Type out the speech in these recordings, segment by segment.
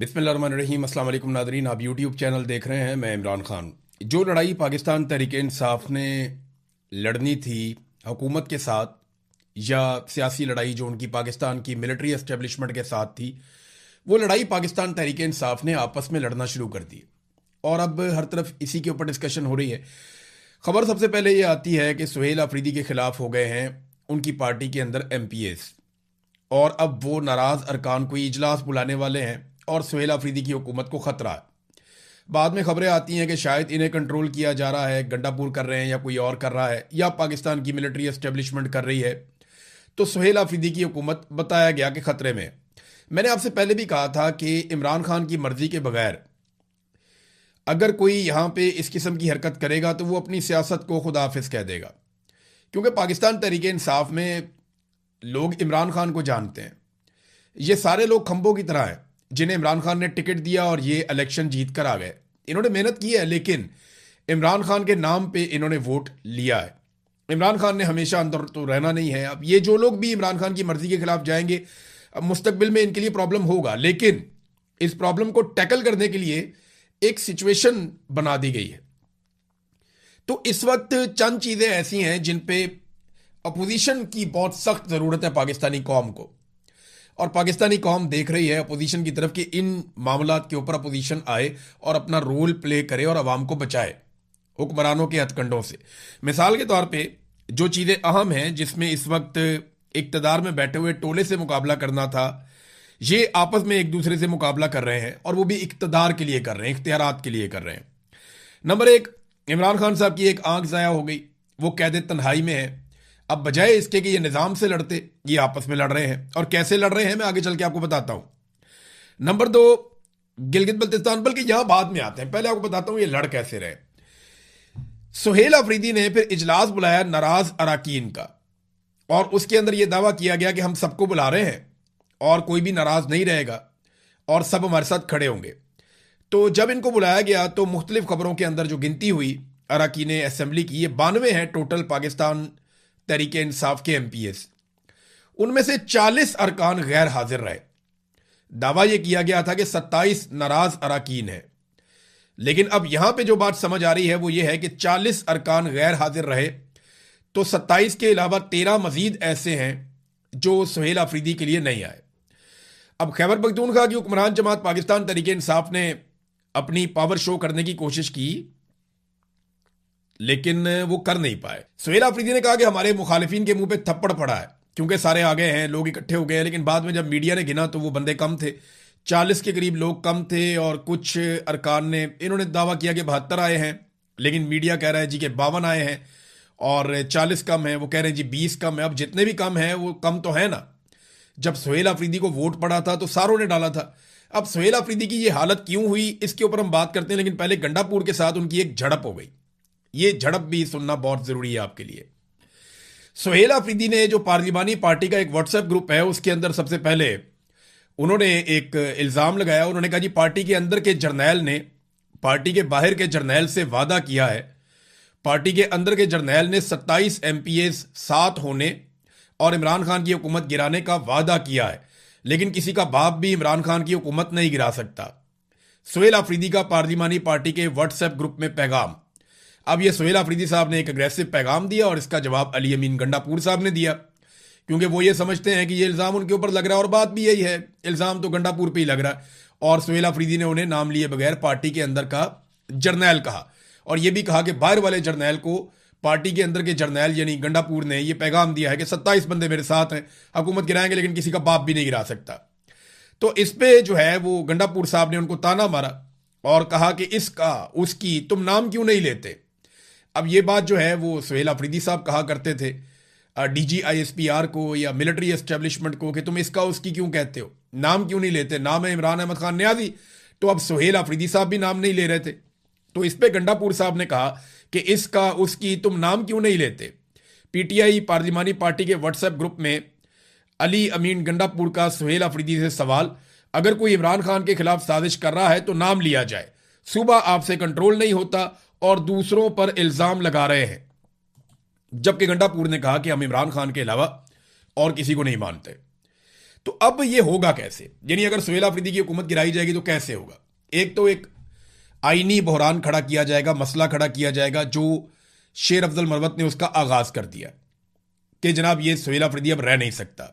बिस्मिल्लाहिर्रहमानिर्रहीम। अस्सलाम वालेकुम नादरीन, आप यूट्यूब चैनल देख रहे हैं। मैं इमरान खान। जो लड़ाई पाकिस्तान तहरीक इंसाफ ने लड़नी थी हुकूमत के साथ, या सियासी लड़ाई जो उनकी पाकिस्तान की मिलिट्री एस्टेब्लिशमेंट के साथ थी, वो लड़ाई पाकिस्तान तहरीक इंसाफ ने आपस में लड़ना शुरू कर दी और अब हर तरफ इसी के ऊपर डिस्कशन हो रही है। खबर सबसे पहले ये आती है कि सुहेल अफरीदी के खिलाफ हो गए हैं उनकी पार्टी के अंदर MPs, और अब वो नाराज अरकान कोई इजलास बुलाने वाले हैं और सुहेल अफरीदी की हुकूमत को खतरा है। बाद में खबरें आती हैं कि शायद इन्हें कंट्रोल किया जा रहा है, गंडापुर कर रहे हैं या कोई और कर रहा है, या पाकिस्तान की मिलिट्री एस्टेब्लिशमेंट कर रही है। तो सुहेल अफरीदी की हुकूमत बताया गया कि खतरे में है। मैंने आपसे पहले भी कहा था कि इमरान खान की मर्जी के बगैर अगर कोई यहाँ पे इस किस्म की हरकत करेगा तो वो अपनी सियासत को खुदा हाफिज कह देगा, क्योंकि पाकिस्तान तहरीक इंसाफ में लोग इमरान खान को जानते हैं। ये सारे लोग खंभों की तरह हैं जिन्हें इमरान खान ने टिकट दिया और ये इलेक्शन जीत कर आ गए। इन्होंने मेहनत की है, लेकिन इमरान खान के नाम पे इन्होंने वोट लिया है। इमरान खान ने हमेशा अंदर तो रहना नहीं है। अब ये जो लोग भी इमरान खान की मर्जी के खिलाफ जाएंगे, अब मुस्तकबिल में इनके लिए प्रॉब्लम होगा, लेकिन इस प्रॉब्लम को टैकल करने के लिए एक सिचुएशन बना दी गई है। तो इस वक्त चंद चीजें ऐसी हैं जिन पे अपोजिशन की बहुत सख्त जरूरत है पाकिस्तानी कौम को, और पाकिस्तानी कौम देख रही है अपोजिशन की तरफ कि इन मामलात के ऊपर अपोजिशन आए और अपना रोल प्ले करे और अवाम को बचाए हुक्मरानों के हथकंडों से। मिसाल के तौर पे जो चीज़ें अहम हैं जिसमें इस वक्त इक्तदार में बैठे हुए टोले से मुकाबला करना था, ये आपस में एक दूसरे से मुकाबला कर रहे हैं, और वो भी इक्तदार के लिए कर रहे हैं, इख्तियारात के लिए कर रहे हैं। नंबर एक, इमरान खान साहब की एक आंख ज़ाया हो गई, वो कैद तन्हाई में है। अब बजाय इसके कि ये निज़ाम से लड़ते, ये आपस में लड़ रहे हैं, और कैसे लड़ रहे हैं मैं आगे चल के आपको बताता हूं। नंबर दो, गिलगित बल्तिस्तान, बल्कि यहां बाद में आते हैं, पहले आपको बताता हूं ये लड़ कैसे रहे। सुहेल अफरीदी ने फिर इजलास बुलाया नाराज अराकीन का, और उसके अंदर यह दावा किया गया कि हम सबको बुला रहे हैं और कोई भी नाराज नहीं रहेगा और सब हमारे साथ खड़े होंगे। तो जब इनको बुलाया गया तो मुख्तलिफ खबरों के अंदर जो गिनती हुई अराकीन असेंबली की, ये 92 हैं टोटल पाकिस्तान तहरीक इंसाफ के MPs। उनमें से 40 अरकान गैर हाजिर रहे। दावा यह किया गया था कि 27 नाराज अराकीन हैं, लेकिन अब यहां पे जो बात समझ आ रही है वो ये है कि 40 अरकान गैर हाजिर रहे, तो 27 के अलावा 13 मजीद ऐसे हैं जो सुहेल अफरीदी के लिए नहीं आए। अब खैबर पख्तूनख्वा की हुक्मरान जमात पाकिस्तान तहरीक इंसाफ ने अपनी पावर शो करने की कोशिश की, लेकिन वो कर नहीं पाए। सुहेल अफरीदी ने कहा कि हमारे मुखालिफिन के मुंह पे थप्पड़ पड़ा है, क्योंकि सारे आ गए हैं, लोग इकट्ठे हो गए हैं। लेकिन बाद में जब मीडिया ने गिना तो वो बंदे कम थे, 40 के करीब लोग कम थे, और कुछ अरकान ने इन्होंने दावा किया कि 72 आए हैं, लेकिन मीडिया कह रहा है जी कि 52 आए हैं, और 40 कम है, वो कह रहे हैं जी 20 कम है। अब जितने भी कम है वो कम तो है ना, जब सुहेल अफरीदी को वोट पड़ा था तो सारों ने डाला था। अब सुहेल अफरीदी की ये हालत क्यों हुई इसके ऊपर हम बात करते हैं, लेकिन पहले गंडापुर के साथ उनकी एक झड़प हो गई। ये झड़प भी सुनना बहुत जरूरी है आपके लिए। सुहेल अफरीदी ने जो पार्लिमानी पार्टी का एक व्हाट्सएप ग्रुप है, उसके अंदर सबसे पहले उन्होंने एक इल्जाम लगाया। उन्होंने कहा जी पार्टी के अंदर के जर्नैल ने पार्टी के बाहर के जर्नैल से वादा किया है, पार्टी के अंदर के जर्नैल ने 27 MPs साथ होने और इमरान खान की हुकूमत गिराने का वादा किया है, लेकिन किसी का बाप भी इमरान खान की हुकूमत नहीं गिरा सकता। सुहेल अफरीदी का पार्लिमानी पार्टी के व्हाट्सएप ग्रुप में पैगाम। अब ये सुहेल अफरीदी साहब ने एक अग्रेसिव पैगाम दिया और इसका जवाब अली अमीन गंडापुर साहब ने दिया, क्योंकि वो ये समझते हैं कि ये इल्ज़ाम उनके ऊपर लग रहा है, और बात भी यही है, इल्ज़ाम तो गंडापुर पे ही लग रहा है। और सुहेल अफरीदी ने उन्हें नाम लिए बगैर पार्टी के अंदर का जर्नैल कहा, और ये भी कहा कि बाहर वाले जर्नैल को पार्टी के अंदर के जर्नैल यानी गंडापुर ने यह पैगाम दिया है कि 27 बंदे मेरे साथ हैं, हुकूमत गिराएंगे, लेकिन किसी का बाप भी नहीं गिरा सकता। तो इस पे जो है वो गंडापुर साहब ने उनको ताना मारा और कहा कि इसका उसकी तुम नाम क्यों नहीं लेते। अब ये बात जो है वो सुहेल अफरीदी साहब कहा करते थे DGISPR को या मिलिट्री एस्टेब्लिशमेंट को कि तुम इसका उसकी क्यों कहते हो, नाम क्यों नहीं लेते। नाम है इमरान अहमद खान न्याजी, तो अब सुहेल अफरीदी साहब भी नाम नहीं ले रहे थे। तो इस पे गंडापुर साहब ने कहा कि इसका उसकी तुम नाम क्यों नहीं लेते। PTI पार्लिमानी पार्टी के व्हाट्सएप ग्रुप में अली अमीन गंडापुर का सुहेल अफरीदी से सवाल, अगर कोई इमरान खान के खिलाफ साजिश कर रहा है तो नाम लिया जाए, सुबह आपसे कंट्रोल नहीं होता और दूसरों पर इल्जाम लगा रहे हैं। जबकि गंडापुर ने कहा कि हम इमरान खान के अलावा और किसी को नहीं मानते। तो अब ये होगा कैसे, यानी अगर सुहेल अफरीदी की हुकूमत गिराई जाएगी तो कैसे होगा? एक तो एक आईनी बहरान खड़ा किया जाएगा, मसला खड़ा किया जाएगा जो शेर अफजल मरवत ने उसका आगाज कर दिया कि जनाब ये सुहेल अफरीदी अब रह नहीं सकता।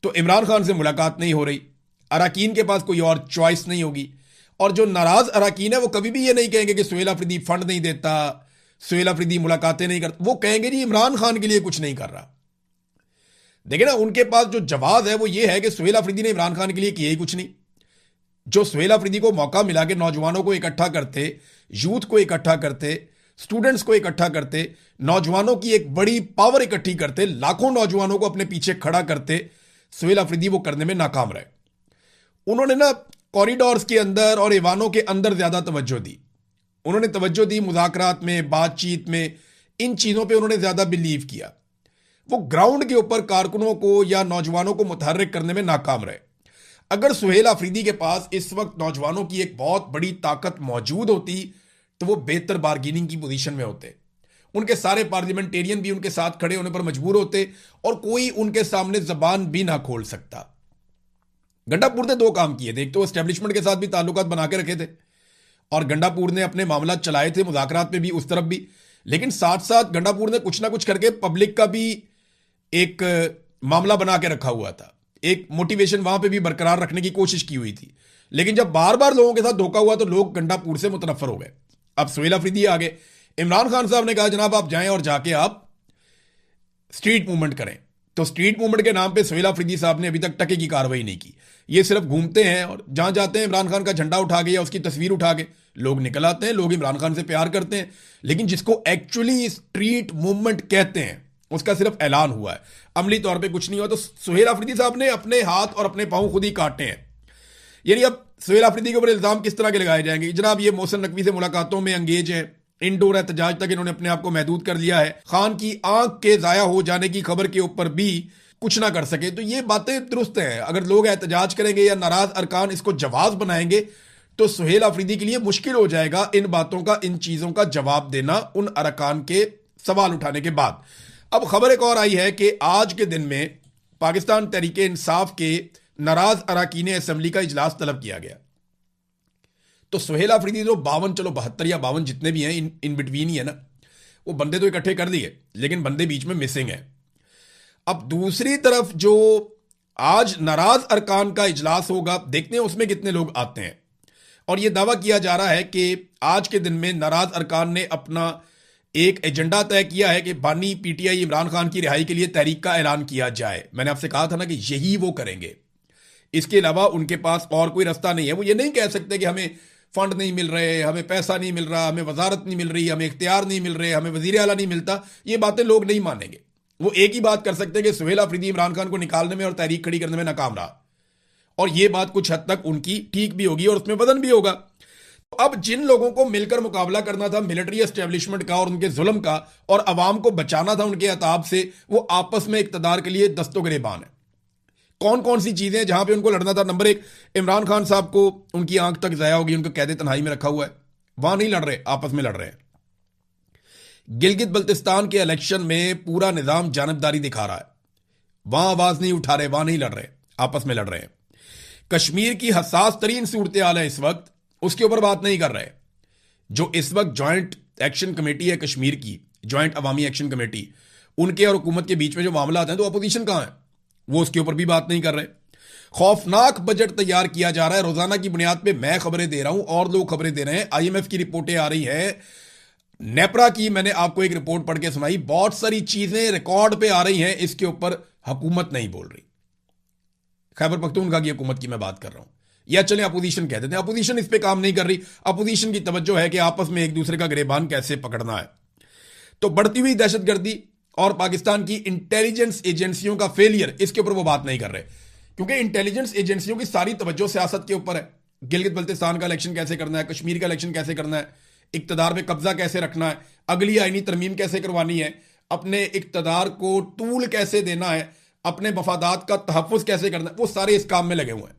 तो इमरान खान से मुलाकात नहीं हो रही, अराकीन के पास कोई और चॉइस नहीं होगी, और जो नाराज अराकीन है वो कभी भी ये नहीं कहेंगे कि सुहेल अफरीदी फंड नहीं देता, सुहेल अफरीदी मुलाकातें नहीं करता, वो कहेंगे जी इमरान खान के लिए कुछ नहीं कर रहा। देखिए ना, उनके पास जो जवाब है वो ये है कि सुहेल अफरीदी ने इमरान खान के लिए किया ही कुछ नहीं। जो सुहेल अफरीदी को मौका मिला कि नौजवानों को इकट्ठा करते, यूथ को इकट्ठा करते, स्टूडेंट्स को इकट्ठा करते, नौजवानों की एक बड़ी पावर इकट्ठी करते, लाखों नौजवानों को अपने पीछे खड़ा करते, सुहेल अफरीदी वो करने में नाकाम रहे। उन्होंने ना कॉरिडोर्स के अंदर और ईवानों के अंदर ज्यादा तवज्जो दी, उन्होंने तवज्जो दी मुज़ाकरात में, बातचीत में, इन चीजों पे उन्होंने ज्यादा बिलीव किया। वो ग्राउंड के ऊपर कारकुनों को या नौजवानों को मुतहर्रिक करने में नाकाम रहे। अगर सुहेल अफरीदी के पास इस वक्त नौजवानों की एक बहुत बड़ी ताकत मौजूद होती तो वो बेहतर बार्गेनिंग की पोजीशन में होते, उनके सारे पार्लियामेंटेरियन भी उनके साथ खड़े होने पर मजबूर होते और कोई उनके सामने जबान भी ना खोल सकता। गंडापुर ने दो काम किए थे, एक तो एस्टेब्लिशमेंट के साथ भी ताल्लुकात बना के रखे थे और गंडापुर ने अपने मामला चलाए थे मुज़ाकरात में भी, उस तरफ भी, लेकिन साथ साथ गंडापुर ने कुछ ना कुछ करके पब्लिक का भी एक मामला बना के रखा हुआ था, एक मोटिवेशन वहां पे भी बरकरार रखने की कोशिश की हुई थी। लेकिन जब बार बार लोगों के साथ धोखा हुआ तो लोग गंडापुर से मुतनफर हो गए। अब सुहेल अफरीदी आ गए, इमरान खान साहब ने कहा जनाब आप जाएं और जाके आप स्ट्रीट मूवमेंट करें। तो स्ट्रीट मूवमेंट के नाम पे सुहेल अफरीदी साहब ने अभी तक टके की कार्रवाई नहीं की, ये सिर्फ घूमते हैं और जहां जाते हैं इमरान खान का झंडा उठा के या उसकी तस्वीर उठा के लोग निकल आते हैं। लोग इमरान खान से प्यार करते हैं, लेकिन जिसको एक्चुअली स्ट्रीट मूवमेंट कहते हैं उसका सिर्फ ऐलान हुआ है, अमली तौर पे कुछ नहीं हुआ। तो सुहेल अफरीदी साहब ने अपने हाथ और अपने पांव खुद ही काटे हैं। यानी अब सुहेल अफरीदी के ऊपर इल्जाम किस तरह के लगाए जाएंगे? जनाब ये मोहसिन नकवी से मुलाकातों में एंगेज है, इंडोर एहतजाज तक इन्होंने अपने आप को महदूद कर लिया है, खान की आंख के जाया हो जाने की खबर के ऊपर भी कुछ ना कर सके। तो ये बातें दुरुस्त हैं, अगर लोग एहतजाज करेंगे या नाराज अरकान इसको जवाब बनाएंगे तो सुहेल अफरीदी के लिए मुश्किल हो जाएगा इन बातों का, इन चीजों का जवाब देना उन अरकान के सवाल उठाने के बाद। अब खबर एक और आई है कि आज के दिन में पाकिस्तान तहरीके इंसाफ के नाराज अरकान असेंबली का इजलास तलब किया गया। तो सुहेल अफरीदी जो 52, चलो 72 या 52 जितने भी हैं, इन बिटवीन ही है ना, वो बंदे तो इकट्ठे कर दिए लेकिन बंदे बीच में मिसिंग है। अब दूसरी तरफ जो आज नाराज अरकान का इजलास होगा, देखते हैं उसमें कितने लोग आते हैं। और यह दावा किया जा रहा है कि आज के दिन में नाराज अरकान ने अपना एक एजेंडा तय किया है कि बानी पीटीआई इमरान खान की रिहाई के लिए तहरीक का ऐलान किया जाए। मैंने आपसे कहा था ना कि यही वो करेंगे, इसके अलावा उनके पास और कोई रास्ता नहीं है। वो ये नहीं कह सकते कि हमें फंड नहीं मिल रहे, हमें पैसा नहीं मिल रहा, हमें वजारत नहीं मिल रही, हमें इख्तियार नहीं मिल रहे, हमें वजीर आला नहीं मिलता। ये बातें लोग नहीं मानेंगे। वो एक ही बात कर सकते हैं कि सुहेल अफरीदी इमरान खान को निकालने में और तहरीक खड़ी करने में नाकाम रहा, और ये बात कुछ हद तक उनकी ठीक भी होगी और उसमें वजन भी होगा। अब जिन लोगों को मिलकर मुकाबला करना था मिलिट्री एस्टेब्लिशमेंट का और उनके जुल्म का, और अवाम को बचाना था उनके अताब से, वो आपस में इक्तदार के लिए दस्तो गिरेबान है। कौन कौन सी चीजें जहां पे उनको लड़ना था? नंबर एक, इमरान खान साहब को उनकी आंख तक जाया होगी, उनको कैद तन्हाई में रखा हुआ है, वहां नहीं लड़ रहे, आपस में लड़ रहे हैं। गिलगित बल्तिस्तान के इलेक्शन में पूरा निजाम जानबदारी दिखा रहा है, वहां आवाज नहीं उठा रहे, वहां नहीं लड़ रहे, आपस में लड़ रहे हैं। कश्मीर की हसास तरीन सूरत हाल है इस वक्त, उसके ऊपर बात नहीं कर रहे। जो इस वक्त ज्वाइंट एक्शन कमेटी है कश्मीर की, ज्वाइंट अवामी एक्शन कमेटी, उनके और हुकूमत के बीच में जो मामला आते हैं तो अपोजिशन कहां है, वो उसके ऊपर भी बात नहीं कर रहे। खौफनाक बजट तैयार किया जा रहा है, रोजाना की बुनियाद पे मैं खबरें दे रहा हूं और लोग खबरें दे रहे हैं, आईएमएफ की रिपोर्टें आ रही हैं, नेपरा की मैंने आपको एक रिपोर्ट पढ़ के सुनाई, बहुत सारी चीजें रिकॉर्ड पे आ रही हैं, इसके ऊपर हुकूमत नहीं बोल रही। खैबर पख्तूनख्वा की हुकूमत की मैं बात कर रहा हूं, या चले अपोजिशन कहते थे, अपोजिशन इस पे काम नहीं कर रही। अपोजिशन की तवज्जो है कि आपस में एक दूसरे का गिरेबान कैसे पकड़ना है। तो बढ़ती हुई दहशतगर्दी और पाकिस्तान की इंटेलिजेंस एजेंसियों का फेलियर, इसके ऊपर वो बात नहीं कर रहे, क्योंकि इंटेलिजेंस एजेंसियों की सारी तवज्जो सियासत के ऊपर है। गिलगित बल्तिस्तान का इलेक्शन कैसे करना है, कश्मीर का इलेक्शन कैसे करना है, इक्तदार में कब्जा कैसे रखना है, अगली आईनी तरमीम कैसे करवानी है, अपने इक्तदार को टूल कैसे देना है, अपने मफादात का तहफ़्फ़ुज़ कैसे करना है, वो सारे इस काम में लगे हुए हैं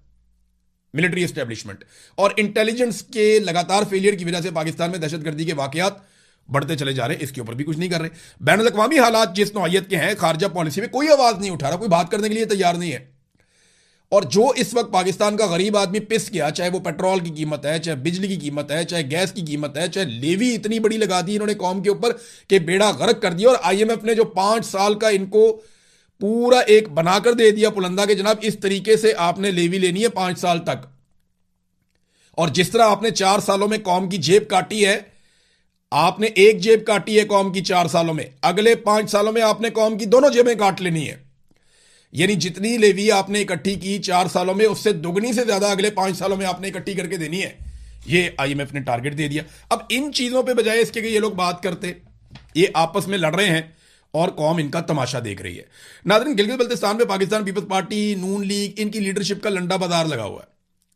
मिलिट्री एस्टेब्लिशमेंट। और इंटेलिजेंस के लगातार फेलियर की वजह से पाकिस्तान में दहशतगर्दी के वाकयात बढ़ते चले जा रहे हैं, इसके ऊपर भी कुछ नहीं कर रहे। बैनुल अक़वामी हालात जिस नौइयत के हैं, खारजा पॉलिसी में कोई आवाज नहीं उठा रहा, कोई बात करने के लिए तैयार नहीं है। और जो इस वक्त पाकिस्तान का गरीब आदमी पिस गया, चाहे वो पेट्रोल की कीमत है, चाहे बिजली की कीमत है, चाहे गैस की कीमत है, चाहे लेवी इतनी बड़ी लगा दी इन्होंने कौम के ऊपर कि बेड़ा गर्क कर दिया। और आईएमएफ ने जो 5 साल का इनको पूरा एक बनाकर दे दिया पुलंदा के, जनाब इस तरीके से आपने लेवी लेनी है 5 साल तक। और जिस तरह आपने 4 सालों में कौम की जेब काटी है, आपने एक जेब काटी है कौम की 4 सालों में, अगले 5 सालों में आपने कौम की दोनों जेबें काट लेनी है। यानी जितनी लेवी आपने इकट्ठी की 4 सालों में, उससे दुगनी से ज्यादा अगले 5 सालों में आपने इकट्ठी करके देनी है। ये आईएमएफ ने टारगेट दे दिया। अब इन चीजों पे बजाय इसके कि ये लोग बात करते, ये आपस में लड़ रहे हैं और कौम इनका तमाशा देख रही है। नाज़रीन, गिलगित बल्तिस्तान में पाकिस्तान पीपल्स पार्टी, नून लीग, इनकी लीडरशिप का लंडा बाजार लगा हुआ है,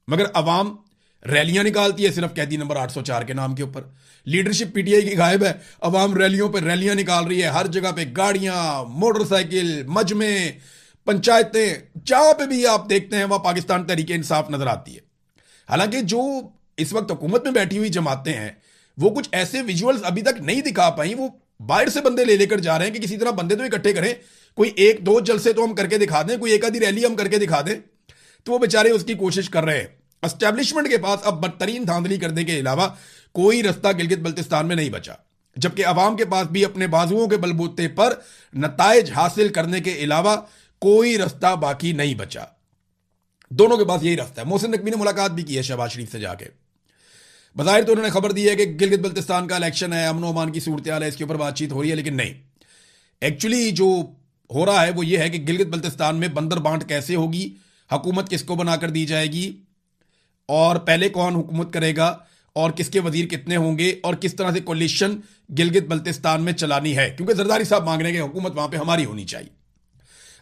मगर अवाम रैलियां निकालती है सिर्फ कैदी नंबर 804 के नाम के ऊपर। लीडरशिप पीटीआई की गायब है, अवाम रैलियों पर रैलियां निकाल रही है, हर जगह पे गाड़ियां, मोटरसाइकिल, मजमे, पंचायतें, जहां पे भी आप देखते हैं वहां पाकिस्तान तहरीक इंसाफ नजर आती है। हालांकि जो इस वक्त हुकूमत में बैठी हुई जमातें हैं, वो कुछ ऐसे विजुअल्स अभी तक नहीं दिखा पाई। वो बाहर से बंदे ले लेकर जा रहे हैं कि किसी तरह बंदे तो इकट्ठे करें, कोई 1-2 जलसे तो हम करके दिखा दें, कोई एक आधी रैली हम करके दिखा दें। तो वो बेचारे उसकी कोशिश कर रहे हैं। एस्टैब्लिशमेंट के पास अब बदतरीन धांधली करने के अलावा कोई रास्ता गिलगित बल्तिस्तान में नहीं बचा, जबकि अवाम के पास भी अपने बाजुओं के बलबूते पर नताइज हासिल करने के अलावा कोई रास्ता बाकी नहीं बचा। दोनों के पास यही रास्ता है। मोहसिन नकवी ने मुलाकात भी की है शहबाज शरीफ से जाके। बज़ाहिर तो उन्होंने खबर दी है कि गिलगित बल्तिस्तान का इलेक्शन है, अमन अमान की सूरत हाल है, इसके ऊपर बातचीत हो रही है, लेकिन नहीं, एक्चुअली जो हो रहा है वो ये है कि गिलगित बल्तिस्तान में बंदर बांट कैसे होगी, हुकूमत किसको बनाकर दी जाएगी, और पहले कौन हुकूमत करेगा, और किसके वजीर कितने होंगे, और किस तरह से कोलिशन गिलगित बल्तिस्तान में चलानी है। क्योंकि जरदारी साहब मांग रहे हैं कि हुकूमत वहां पर हमारी होनी चाहिए।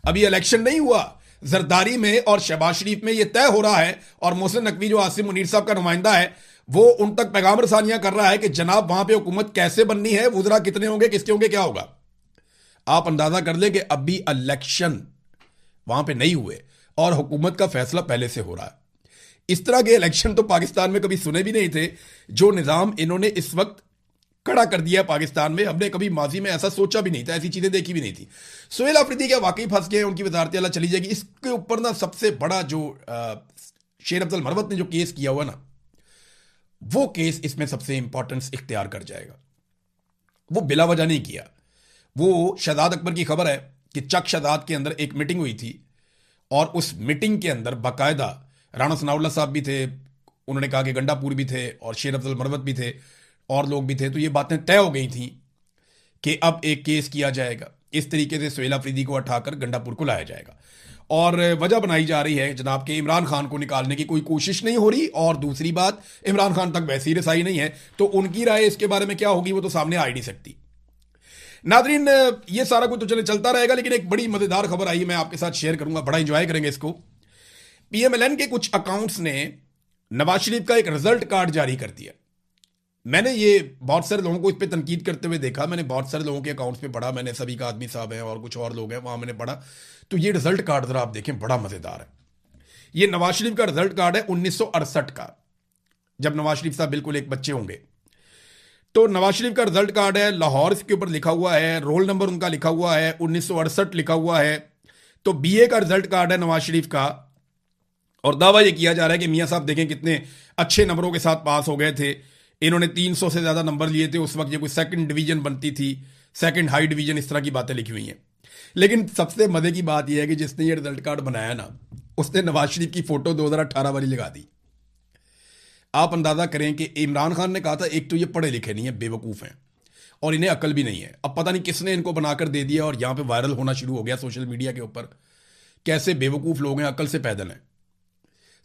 अभी इलेक्शन नहीं हुआ, जरदारी में और शहबाज शरीफ में यह तय हो रहा है, और मोहसिन नकवी जो आसिम मुनीर साहब का नुमाइंदा है, वो उन तक पैगाम रसानियां कर रहा है कि जनाब वहां पे हुकूमत कैसे बननी है, वुज़रा कितने होंगे, किसके होंगे, क्या होगा। आप अंदाजा कर ले कि अभी इलेक्शन वहां पे नहीं हुए और हुकूमत का फैसला पहले से हो रहा है। इस तरह के इलेक्शन तो पाकिस्तान में कभी सुने भी नहीं थे। जो निज़ाम इन्होंने इस वक्त खड़ा कर दिया पाकिस्तान में, हमने कभी माजी में ऐसा सोचा भी नहीं था, ऐसी चीजें देखी भी नहीं थी। सोहेल अफरीदी क्या वाकई फंस गए, उनकी वजारत आला चली जाएगी। इसके ऊपर ना सबसे बड़ा जो शेर अफजल मरवत ने जो केस किया हुआ ना, वो केस इसमें सबसे इंपॉर्टेंस इख्तियार कर जाएगा। वो बिला वजह नहीं किया। वो शहजाद अकबर की खबर है कि चक शहजाद के अंदर एक मीटिंग हुई थी, और उस मीटिंग के अंदर बाकायदा राणा सनाउल्लाह साहब भी थे, उन्होंने कहा कि गंडापुर भी थे, और शेर अफजल मरवत भी थे, और लोग भी थे। तो ये बातें तय हो गई थी कि अब एक केस किया जाएगा, इस तरीके से सोहेल अफरीदी को उठाकर गंडापुर को लाया जाएगा। और वजह बनाई जा रही है जनाब के इमरान खान को निकालने की कोई कोशिश नहीं हो रही, और दूसरी बात, इमरान खान तक वैसी रसाई नहीं है, तो उनकी राय इसके बारे में क्या होगी वो तो सामने आ ही नहीं सकती। नादरीन, ये सारा कुछ तो चले चलता रहेगा, लेकिन एक बड़ी मजेदार खबर आई, मैं आपके साथ शेयर करूंगा, बड़ा इंजॉय करेंगे इसको। पीएमएलएन के कुछ अकाउंट्स ने नवाज शरीफ का एक रिजल्ट कार्ड जारी कर दिया। मैंने ये बहुत सारे लोगों को इस पर तनकीद करते हुए देखा, मैंने बहुत सारे लोगों के अकाउंट्स पे पढ़ा, मैंने सभी का आदमी साहब हैं और कुछ और लोग हैं वहां मैंने पढ़ा। तो ये रिजल्ट कार्ड जरा आप देखें, बड़ा मजेदार है। ये नवाज शरीफ का रिजल्ट कार्ड है 1968 का, जब नवाज शरीफ साहब बिल्कुल एक बच्चे होंगे। तो नवाज शरीफ का रिजल्ट कार्ड है, लाहौर इसके ऊपर लिखा हुआ है, रोल नंबर उनका लिखा हुआ है, 1968 लिखा हुआ है। तो बीए का रिजल्ट कार्ड है नवाज शरीफ का, और दावा यह किया जा रहा है कि मियां साहब देखें कितने अच्छे नंबरों के साथ पास हो गए थे। इन्होंने 300 से ज्यादा नंबर लिए थे उस वक्त, ये कोई सेकंड डिवीजन बनती थी, सेकंड हाई डिवीजन, इस तरह की बातें लिखी हुई हैं। लेकिन सबसे मजे की बात यह है कि जिसने ये रिजल्ट कार्ड बनाया ना, उसने नवाज शरीफ की फोटो 2018 वाली लगा दी। आप अंदाजा करें कि इमरान खान ने कहा था एक तो ये पढ़े लिखे नहीं है, बेवकूफ हैं, और इन्हें अकल भी नहीं है। अब पता नहीं किसने इनको बनाकर दे दिया और यहां पे वायरल होना शुरू हो गया सोशल मीडिया के ऊपर। कैसे बेवकूफ लोग हैं, अकल से पैदल हैं।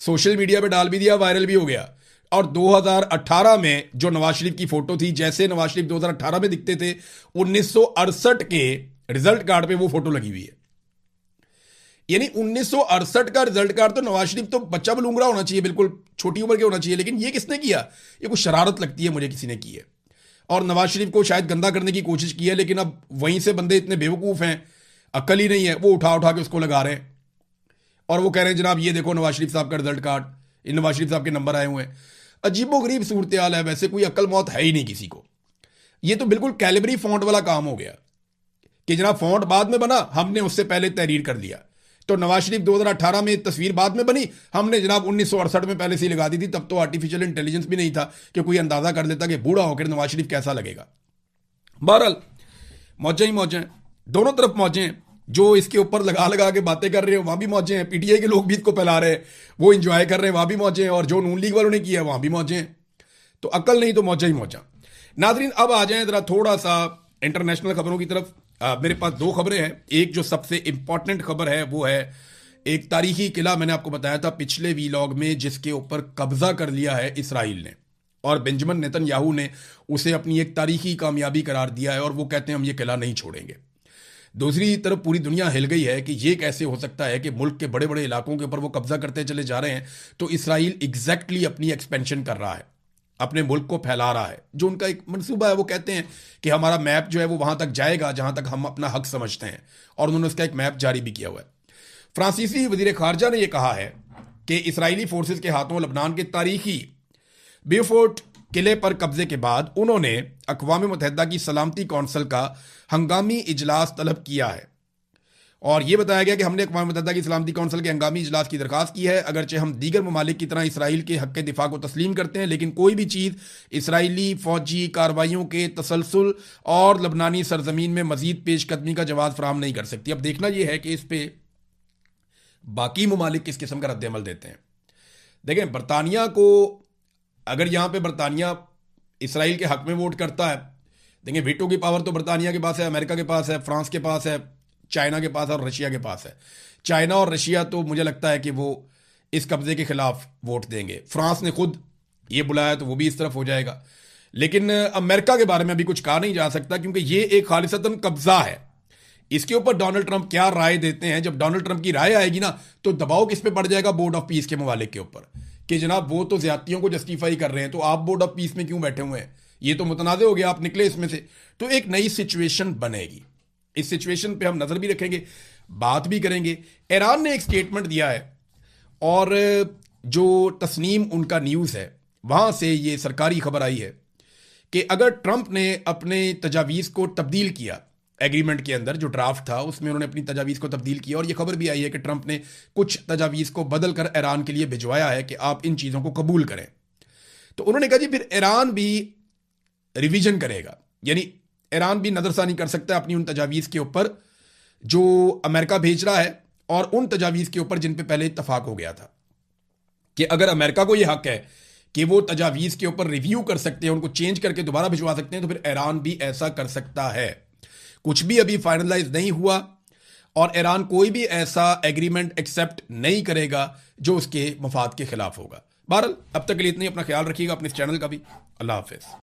सोशल मीडिया पे डाल भी दिया, वायरल भी हो गया। और 2018 में जो नवाज शरीफ की फोटो थी, जैसे नवाज शरीफ 2018 में दिखते थे, 1968 के रिजल्ट कार्ड पे वो फोटो लगी हुई है। यानी 1968 का रिजल्ट कार्ड, तो नवाज शरीफ तो बच्चा बलूंगरा होना चाहिए, बिल्कुल छोटी उम्र के होना चाहिए। लेकिन ये किसने किया? ये कुछ शरारत लगती है मुझे, किसी ने की है, और नवाज शरीफ को शायद गंदा करने की कोशिश की है। लेकिन अब वहीं से बंदे इतने बेवकूफ हैं, अकल ही नहीं है, वो उठा उठा के उसको लगा रहे हैं, और वो कह रहे हैं जनाब ये देखो नवाज शरीफ साहब का रिजल्ट कार्ड, इन नवाज शरीफ साहब के नंबर आए हुए हैं। अजीबोगरीब सूरत हाल है। वैसे कोई अकल मौत है ही नहीं किसी को। ये तो बिल्कुल कैलिबरी फॉन्ट वाला काम हो गया कि जनाब फॉन्ट बाद में बना, हमने उससे पहले तहरीर कर लिया तो नवाज शरीफ 2018 में तस्वीर बाद में बनी, हमने जनाब 1968 में पहले से ही लगा दी थी। तब तो आर्टिफिशियल इंटेलिजेंस भी नहीं था कि कोई अंदाजा कर लेता कि बूढ़ा होकर नवाज शरीफ कैसा लगेगा। बहरहाल मौजें ही मौजें, दोनों तरफ मौजें हैं। जो इसके ऊपर लगा लगा के बातें कर रहे हैं वहां भी मौजें हैं, पीटीआई के लोग भी इसको फैला रहे हैं, वो इंजॉय कर रहे हैं, वहां भी मौजें हैं, और जो नून लीग वालों ने किया वहां भी मौजें हैं। तो अकल नहीं तो मौजा ही मौजा। नाजरीन अब आ जाएं जरा थोड़ा सा इंटरनेशनल खबरों की तरफ। मेरे पास दो खबरें हैं। एक जो सबसे इंपॉर्टेंट खबर है वो है एक तारीखी किला, मैंने आपको बताया था पिछले वीलॉग में, जिसके ऊपर कब्जा कर लिया है इसराइल ने, और बेंजामिन नेतन्याहू ने उसे अपनी एक तारीखी कामयाबी करार दिया है, और वो कहते हैं हम ये किला नहीं छोड़ेंगे। दूसरी तरफ पूरी दुनिया हिल गई है कि ये कैसे हो सकता है कि मुल्क के बड़े बड़े इलाकों के ऊपर वो कब्जा करते चले जा रहे हैं। तो इसराइल एग्जैक्टली अपनी एक्सपेंशन कर रहा है, अपने मुल्क को फैला रहा है। जो उनका एक मंसूबा है, वो कहते हैं कि हमारा मैप जो है वो वहां तक जाएगा जहां तक हम अपना हक समझते हैं, और उन्होंने उसका एक मैप जारी भी किया हुआ है। फ्रांसीसी वजीर खारजा ने यह कहा है कि इसराइली फोर्सेस के हाथों लबनान के तारीखी बेफोर्ट किले पर कब्जे के बाद उन्होंने अक़वाम मुत्तहिदा की सलामती कौंसिल का हंगामी इजलास तलब किया है, और यह बताया गया कि हमने अक़वाम मुत्तहिदा की सलामती कौंसिल के हंगामी इजलास की दरखास्त की है। अगरचे हम दीगर ममालिक की तरह इसराइल के हक़ दिफा को तस्लीम करते हैं, लेकिन कोई भी चीज़ इसराइली फ़ौजी कार्रवाइयों के तसलसल और लबनानी सरजमीन में मजीद पेशकदमी का जवाब फराहम नहीं कर सकती। अब देखना यह है कि इस पर बाकी ममालिक किस किस्म का रद्द-ए-अमल देते हैं। देखें, बरतानिया को, अगर यहाँ पे बरतानिया इसराइल के हक में वोट करता है, देखें वीटो की पावर तो बरतानिया के पास है, अमेरिका के पास है, फ्रांस के पास है, चाइना के पास है और रशिया के पास है। चाइना और रशिया तो मुझे लगता है कि वो इस कब्जे के खिलाफ वोट देंगे। फ्रांस ने खुद ये बुलाया तो वो भी इस तरफ हो जाएगा। लेकिन अमेरिका के बारे में अभी कुछ कहा नहीं जा सकता, क्योंकि ये एक खालिसतन कब्जा है। इसके ऊपर डोनाल्ड ट्रंप क्या राय देते हैं, जब डोनाल्ड ट्रंप की राय आएगी ना, तो दबाव किस पे पड़ जाएगा, बोर्ड ऑफ पीस के ममालिक के ऊपर, कि जनाब वो तो ज्यादतियों को जस्टिफाई कर रहे हैं, तो आप बोर्ड ऑफ पीस में क्यों बैठे हुए हैं, ये तो मुतनाज़े हो गया, आप निकले इसमें से। तो एक नई सिचुएशन बनेगी। इस सिचुएशन पे हम नजर भी रखेंगे, बात भी करेंगे। ईरान ने एक स्टेटमेंट दिया है, और जो तस्नीम उनका न्यूज़ है वहां से ये सरकारी खबर आई है कि अगर ट्रंप ने अपने तजावीज़ को तब्दील किया, एग्रीमेंट के अंदर जो ड्राफ्ट था उसमें उन्होंने अपनी तजावीज़ को तब्दील किया, और ये खबर भी आई है कि ट्रंप ने कुछ तजावीज़ को बदल कर ईरान के लिए भिजवाया है कि आप इन चीज़ों को कबूल करें। तो उन्होंने कहा जी फिर ईरान भी रिवीजन करेगा, यानी ईरान भी नज़रसानी कर सकता है अपनी उन तजावीज़ के ऊपर जो अमेरिका भेज रहा है, और उन तजावीज़ के ऊपर जिन पे पहले इत्तफाक हो गया था कि अगर अमेरिका को यह हक है कि वो तजावीज़ के ऊपर रिव्यू कर सकते हैं, उनको चेंज करके दोबारा भिजवा सकते हैं, तो फिर ईरान भी ऐसा कर सकता है। कुछ भी अभी फाइनलाइज नहीं हुआ, और ईरान कोई भी ऐसा एग्रीमेंट एक्सेप्ट नहीं करेगा जो उसके मफाद के खिलाफ होगा। बहरहाल अब तक के लिए इतना ही। अपना ख्याल रखिएगा, अपने इस चैनल का भी। अल्लाह हाफिज़।